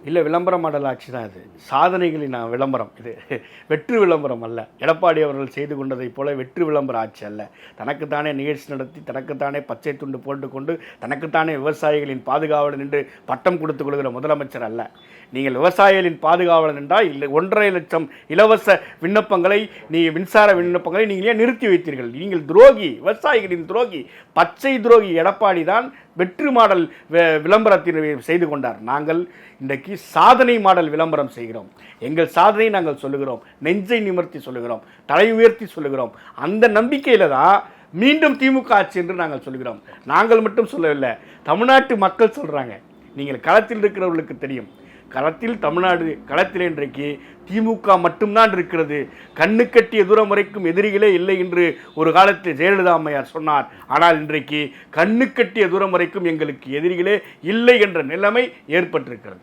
இல்லை, விளம்பர மாடல் ஆட்சி தான் இது. சாதனைகளின் விளம்பரம் இது. வெற்று விளம்பரம் அல்ல. எடப்பாடி அவர்கள் செய்து கொண்டதைப் போல வெற்று விளம்பர ஆட்சி அல்ல. தனக்குத்தானே நிகழ்ச்சி நடத்தி, தனக்குத்தானே பச்சை துண்டு போட்டுக்கொண்டு, தனக்குத்தானே விவசாயிகளின் பாதுகாவலன் என்று பட்டம் கொடுத்துக் கொள்கிற முதலமைச்சர் அல்ல. நீங்கள் விவசாயிகளின் பாதுகாவலன் என்றால் 1.5 லட்சம் இலவச விண்ணப்பங்களை, மின்சார விண்ணப்பங்களை நீங்கள் ஏன் நிறுத்தி வைத்தீர்கள்? நீங்கள் துரோகி, விவசாயிகளின் துரோகி, பச்சை துரோகி. எடப்பாடி தான் வெற்று மாடல் விளம்பரத்தில் செய்து கொண்டார். நாங்கள் இன்றைக்கு சாதனை மாடல் விளம்பரம் செய்கிறோம். எங்கள் சாதனை நாங்கள் சொல்லுகிறோம், நெஞ்சை நிமிர்த்தி சொல்லுகிறோம், தலை உயர்த்தி சொல்லுகிறோம். அந்த நம்பிக்கையில் தான் மீண்டும் திமுக ஆட்சி என்று நாங்கள் சொல்கிறோம். நாங்கள் மட்டும் சொல்லவில்லை, தமிழ்நாட்டு மக்கள் சொல்கிறாங்க. நீங்கள் களத்தில் இருக்கிறவர்களுக்கு தெரியும். தமிழ்நாடு களத்தில் இன்றைக்கு திமுக மட்டும்தான் இருக்கிறது. கண்ணு கட்டிய தூரம் வரைக்கும் எதிரிகளே இல்லை என்று ஒரு காலத்தில் ஜெயலலிதா அம்மையார் சொன்னார். ஆனால் இன்றைக்கு கண்ணு கட்டிய தூரம் வரைக்கும் எங்களுக்கு எதிரிகளே இல்லை என்ற நிலைமை ஏற்பட்டிருக்கிறது.